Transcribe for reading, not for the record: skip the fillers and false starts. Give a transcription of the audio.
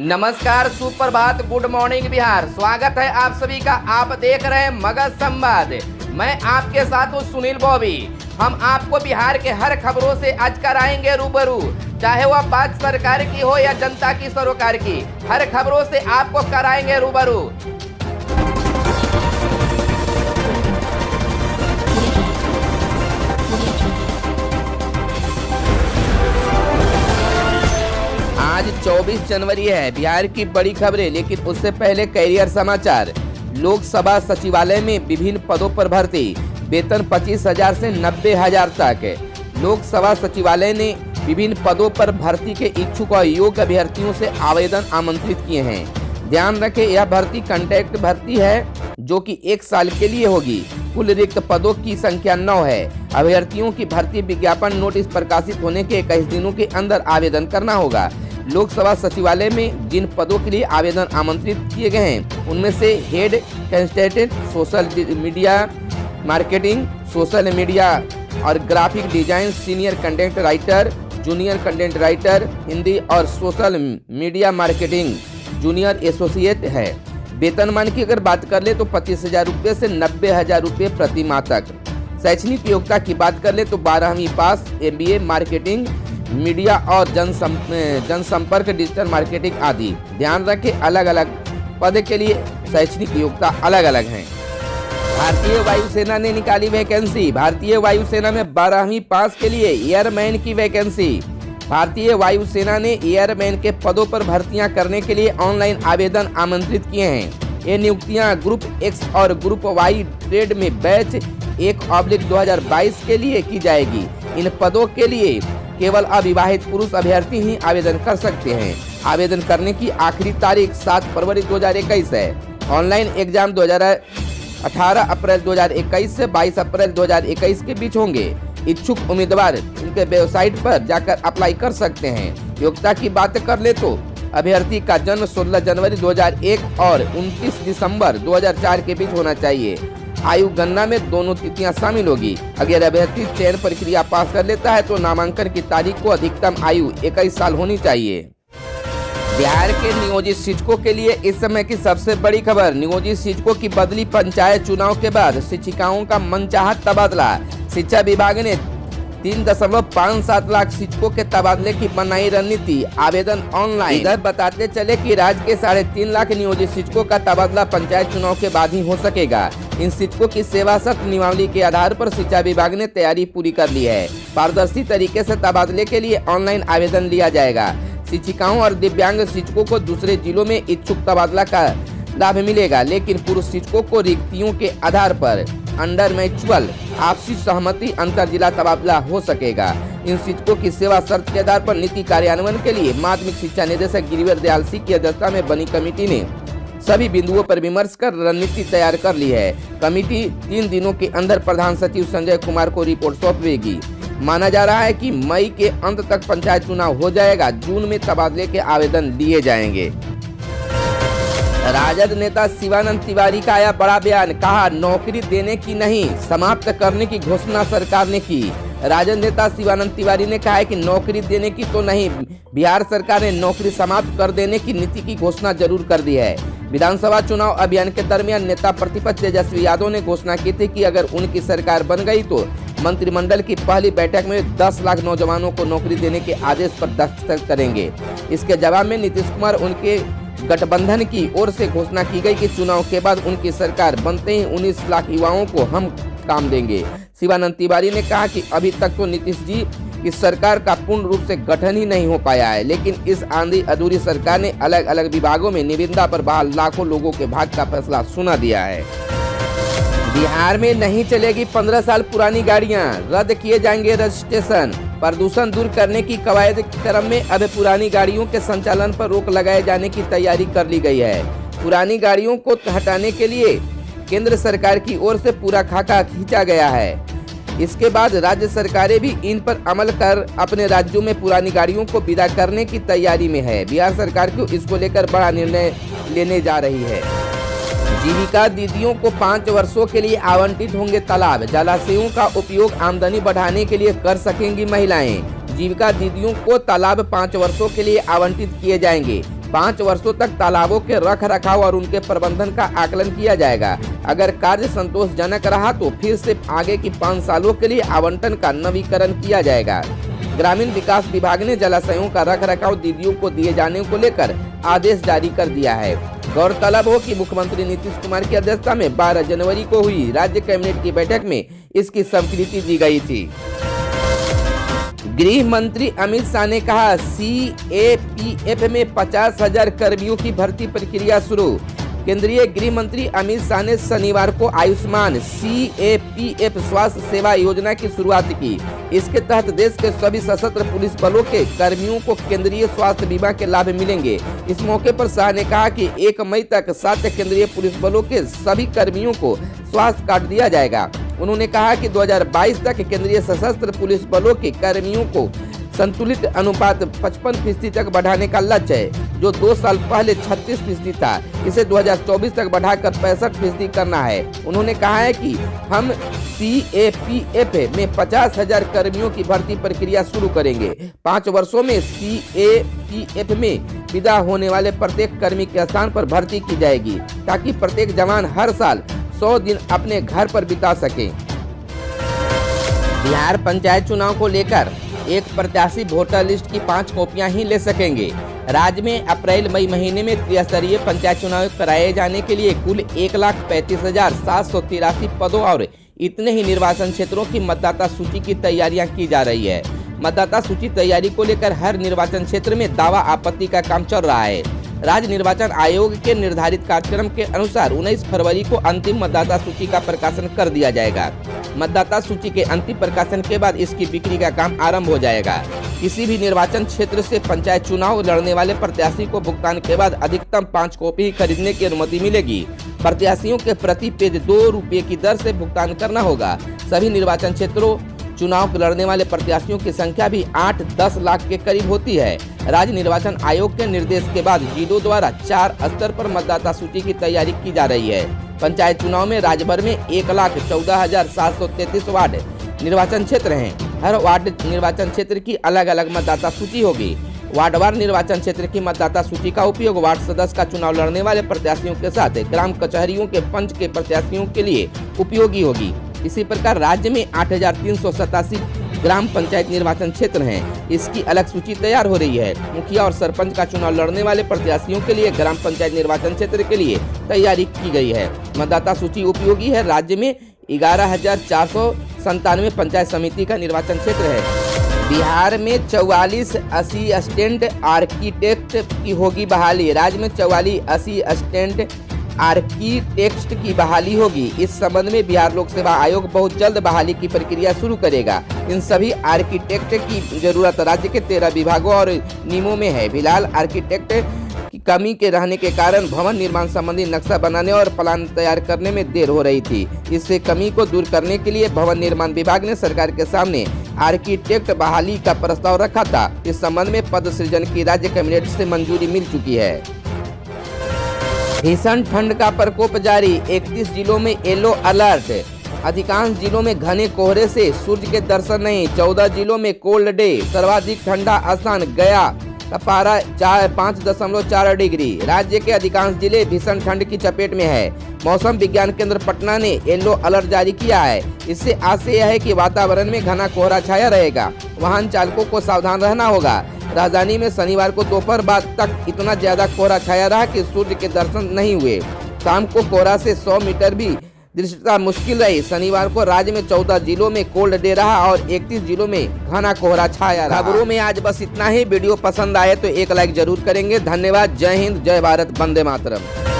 नमस्कार, सुप्रभात, good morning Bihar. स्वागत है आप सभी का। आप देख रहे हैं मगध संवाद। मैं आपके साथ हूँ सुनील बॉबी। हम आपको बिहार के हर खबरों से आज कराएंगे रूबरू, चाहे वह बात सरकार की हो या जनता की सरोकार की। हर खबरों से आपको कराएंगे रूबरू। आज 24 जनवरी है। बिहार की बड़ी खबरें, लेकिन उससे पहले कैरियर समाचार। लोकसभा सचिवालय में विभिन्न पदों पर भर्ती, वेतन 25,000 से 90,000 तक। लोकसभा सचिवालय ने विभिन्न पदों पर भर्ती के इच्छुक और योग्य अभ्यर्थियों से आवेदन आमंत्रित किए हैं। ध्यान रखें, यह भर्ती कॉन्ट्रैक्ट भर्ती है जो कि 1 साल के लिए होगी। कुल रिक्त पदों की संख्या 9 है। अभ्यर्थियों की भर्ती विज्ञापन नोटिस प्रकाशित होने के 21 दिनों के अंदर आवेदन करना होगा। लोकसभा सचिवालय में जिन पदों के लिए आवेदन आमंत्रित किए गए हैं उनमें से head consultant, social media marketing, social media और graphic design, senior content writer, junior content writer, Hindi और social media marketing, junior associate है। वेतनमान की अगर बात कर ले तो 25,000 रुपये से 90,000 रुपये प्रति माह तक। शैक्षणिक योग्यता की बात कर ले तो 12वीं पास, MBA मार्केटिंग, मीडिया और जनसंपर्क, डिजिटल मार्केटिंग आदि। ध्यान रखें, अलग अलग पद के लिए शैक्षणिक योग्यता अलग अलग हैं। भारतीय वायुसेना ने निकाली वैकेंसी। भारतीय वायुसेना में 12वीं पास के लिए एयरमैन की वैकेंसी। भारतीय वायुसेना ने एयरमैन के पदों पर भर्तियां करने के लिए ऑनलाइन आवेदन आमंत्रित किए हैं। ये नियुक्तियां ग्रुप X और ग्रुप Y ट्रेड में बैच 1/2022 के लिए की जाएगी। इन पदों के लिए केवल अविवाहित पुरुष अभ्यर्थी ही आवेदन कर सकते हैं। आवेदन करने की आखिरी तारीख 7 फरवरी 2021 है। ऑनलाइन एग्जाम 18 अप्रैल 2021 से 22 अप्रैल 2021 के बीच होंगे। इच्छुक उम्मीदवार उनके वेबसाइट पर जाकर अप्लाई कर सकते हैं। योग्यता की बात कर ले तो अभ्यर्थी का जन्म 16 जनवरी 2001 और 29 दिसंबर 2004 के बीच होना चाहिए। आयु गणना में दोनों तिथियां शामिल होगी। अगर अभ्यर्थी चयन प्रक्रिया पास कर लेता है तो नामांकन की तारीख को अधिकतम आयु 21 साल होनी चाहिए। बिहार के नियोजित शिक्षकों के लिए इस समय की सबसे बड़ी खबर। नियोजित शिक्षकों की बदली। पंचायत चुनाव के बाद शिक्षिकाओं का मनचाहा तबादला। शिक्षा विभाग ने 3.57 लाख शिक्षकों के तबादले की बनाई रणनीति। आवेदन ऑनलाइन। इधर बताते चले कि राज्य के 3.5 लाख नियोजित शिक्षकों का तबादला पंचायत चुनाव के बाद ही हो सकेगा। इन शिक्षकों की सेवा शर्त नियमावली के आधार पर शिक्षा विभाग ने तैयारी पूरी कर ली है। पारदर्शी तरीके से तबादले के लिए ऑनलाइन आवेदन लिया जाएगा। शिक्षिकाओं और दिव्यांग शिक्षकों को दूसरे जिलों में इच्छुक तबादला का लाभ मिलेगा, लेकिन पुरुष शिक्षकों को रिक्तियों के आधार पर अंडर म्यूचुअल आपसी सहमति अंतर जिला तबादला हो सकेगा। इन शिक्षकों की सेवा शर्त के आधार पर नीति कार्यान्वयन के लिए माध्यमिक शिक्षा निदेशक गिरिवर दयाल सिंह की अध्यक्षता में बनी कमेटी ने सभी बिंदुओं पर विमर्श कर रणनीति तैयार कर ली है। कमेटी 3 दिनों के अंदर प्रधान सचिव संजय कुमार को रिपोर्ट सौंपेगी। माना जा रहा है कि मई के अंत तक पंचायत चुनाव हो जाएगा। जून में तबादले के आवेदन लिए जाएंगे। राजद नेता शिवानंद तिवारी का आया बड़ा बयान। कहा, नौकरी देने की नहीं, समाप्त करने की घोषणा सरकार ने की। राजद नेता शिवानंद तिवारी ने कहा है कि नौकरी देने की तो नहीं, बिहार सरकार ने नौकरी समाप्त कर देने की नीति की घोषणा जरूर कर दी है। विधानसभा चुनाव अभियान के दरमियान नेता प्रतिपक्ष तेजस्वी यादव ने घोषणा की थी कि अगर उनकी सरकार बन गई तो मंत्रिमंडल की पहली बैठक में 10 लाख नौजवानों को नौकरी देने के आदेश पर दस्तखत करेंगे। इसके जवाब में नीतीश कुमार उनके गठबंधन की ओर से घोषणा की गई कि चुनाव के बाद उनकी सरकार बनते ही 19 लाख युवाओं को हम काम देंगे। शिवानंद तिवारी ने कहा कि अभी तक तो नीतीश जी की सरकार का पूर्ण रूप से गठन ही नहीं हो पाया है, लेकिन इस आंधी अधूरी सरकार ने अलग अलग विभागों में निविदा पर बहाल लाखों लोगों के भाग्य का फैसला सुना दिया है। बिहार में नहीं चलेगी 15 साल पुरानी गाड़ियां, रद्द किए जाएंगे रजिस्ट्रेशन। प्रदूषण दूर करने की कवायद के क्रम में अब पुरानी गाड़ियों के संचालन पर रोक लगाए जाने की तैयारी कर ली गई है। पुरानी गाड़ियों को हटाने के लिए केंद्र सरकार की ओर से पूरा खाका खींचा गया है। इसके बाद राज्य सरकारें भी इन पर अमल कर अपने राज्यों में पुरानी गाड़ियों को विदा करने की तैयारी में है। बिहार सरकार को इसको लेकर बड़ा निर्णय लेने जा रही है। जीविका दीदियों को 5 वर्षों के लिए आवंटित होंगे तालाब। जलाशयों का उपयोग आमदनी बढ़ाने के लिए कर सकेंगी महिलाएं। जीविका दीदियों को तालाब 5 वर्षों के लिए आवंटित किए जाएंगे। 5 वर्षों तक तालाबों के रख रखाव और उनके प्रबंधन का आकलन किया जाएगा। अगर कार्य संतोषजनक रहा तो फिर से आगे की 5 सालों के लिए आवंटन का नवीकरण किया जाएगा। ग्रामीण विकास विभाग ने जलाशयों का रख रखाव दीदियों को दिए जाने को लेकर आदेश जारी कर दिया है। गौरतलब हो कि मुख्यमंत्री नीतीश कुमार की अध्यक्षता में 12 जनवरी को हुई राज्य कैबिनेट की बैठक में इसकी स्वीकृति दी गई थी। गृह मंत्री अमित शाह ने कहा, CAPF में 50,000 कर्मियों की भर्ती प्रक्रिया शुरू। केंद्रीय गृह मंत्री अमित शाह ने शनिवार को आयुष्मान CAPF स्वास्थ्य सेवा योजना की शुरुआत की। इसके तहत देश के सभी सशस्त्र पुलिस बलों के कर्मियों को केंद्रीय स्वास्थ्य बीमा के लाभ मिलेंगे। इस मौके पर शाह ने कहा कि 1 मई तक 7 केंद्रीय पुलिस बलों के सभी कर्मियों को स्वास्थ्य कार्ड दिया जाएगा। उन्होंने कहा कि 2022 तक केंद्रीय सशस्त्र पुलिस बलों के कर्मियों को संतुलित अनुपात 55% तक बढ़ाने का लक्ष्य है, जो 2 साल पहले 36% था। इसे 2024 तक बढ़ाकर 65% करना है। उन्होंने कहा है कि हम CAPF में 50,000 कर्मियों की भर्ती प्रक्रिया शुरू करेंगे। 5 वर्षों में CAPF में विदा होने वाले प्रत्येक कर्मी के स्थान पर भर्ती की जाएगी, ताकि प्रत्येक जवान हर साल 100 दिन अपने घर पर बिता सके। बिहार पंचायत चुनाव को लेकर एक प्रत्याशी वोटर लिस्ट की 5 कॉपियां ही ले सकेंगे। राज्य में अप्रैल मई महीने में त्रिस्तरीय पंचायत चुनाव कराए जाने के लिए कुल 1,35,783 पदों और इतने ही निर्वाचन क्षेत्रों की मतदाता सूची की तैयारियां की जा रही है। मतदाता सूची तैयारी को लेकर हर निर्वाचन क्षेत्र में दावा आपत्ति का काम चल रहा है। राज्य निर्वाचन आयोग के निर्धारित कार्यक्रम के अनुसार 19 फरवरी को अंतिम मतदाता सूची का प्रकाशन कर दिया जाएगा। मतदाता सूची के अंतिम प्रकाशन के बाद इसकी बिक्री का काम आरंभ हो जाएगा। किसी भी निर्वाचन क्षेत्र से पंचायत चुनाव लड़ने वाले प्रत्याशी को भुगतान के बाद अधिकतम 5 कॉपी खरीदने की अनुमति मिलेगी। प्रत्याशियों के प्रति पेज 2 रुपये की दर से भुगतान करना होगा। सभी निर्वाचन क्षेत्रों चुनाव लड़ने वाले प्रत्याशियों की संख्या भी 8-10 लाख के करीब होती है। राज्य निर्वाचन आयोग के निर्देश के बाद जिलों द्वारा 4 स्तर पर मतदाता सूची की तैयारी की जा रही है। पंचायत चुनाव में राज्य भर में 1,14,733 वार्ड निर्वाचन क्षेत्र हैं। हर वार्ड निर्वाचन क्षेत्र की अलग अलग मतदाता सूची होगी। वार्डवार निर्वाचन क्षेत्र की मतदाता सूची का उपयोग वार्ड सदस्य का चुनाव लड़ने वाले प्रत्याशियों के साथ ग्राम कचहरियों के पंच के प्रत्याशियों के लिए उपयोगी होगी। इसी प्रकार राज्य में 8,387 ग्राम पंचायत निर्वाचन क्षेत्र हैं। इसकी अलग सूची तैयार हो रही है। मुखिया और सरपंच का चुनाव लड़ने वाले प्रत्याशियों के लिए ग्राम पंचायत निर्वाचन क्षेत्र के लिए तैयारी की गई है। मतदाता सूची उपयोगी है। राज्य में 11,497 पंचायत समिति का निर्वाचन क्षेत्र है। बिहार में 44 असिस्टेंट आर्किटेक्ट की होगी बहाली। राज्य में 44 असिस्टेंट आर्किटेक्ट की बहाली होगी। इस संबंध में बिहार लोक सेवा आयोग बहुत जल्द बहाली की प्रक्रिया शुरू करेगा। इन सभी आर्किटेक्ट की जरूरत राज्य के 13 विभागों और नियमों में है। फिलहाल आर्किटेक्ट की कमी के रहने के कारण भवन निर्माण संबंधी नक्शा बनाने और प्लान तैयार करने में देर हो रही थी। इससे कमी को दूर करने के लिए भवन निर्माण विभाग ने सरकार के सामने आर्किटेक्ट बहाली का प्रस्ताव रखा था। इस संबंध में पद सृजन की राज्य कैबिनेट से मंजूरी मिल चुकी है। भीषण ठंड का प्रकोप जारी। 31 जिलों में येलो अलर्ट। अधिकांश जिलों में घने कोहरे से सूर्य के दर्शन नहीं। 14 जिलों में कोल्ड डे। सर्वाधिक ठंडा स्थान गया का पारा 5.4 डिग्री। राज्य के अधिकांश जिले भीषण ठंड की चपेट में है। मौसम विज्ञान केंद्र पटना ने येलो अलर्ट जारी किया है। इससे आशय है कि वातावरण में घना कोहरा छाया रहेगा। वाहन चालकों को सावधान रहना होगा। राजधानी में शनिवार को दोपहर बाद तक इतना ज्यादा कोहरा छाया रहा कि सूर्य के दर्शन नहीं हुए। शाम को कोहरा से 100 मीटर भी दृश्यता मुश्किल रही। शनिवार को राज्य में 14 जिलों में कोल्ड डे रहा और 31 जिलों में घना कोहरा छाया रहा। खबरों में आज बस इतना ही। वीडियो पसंद आए तो एक लाइक जरूर करेंगे। धन्यवाद। जय हिंद, जय भारत, वंदे मातरम।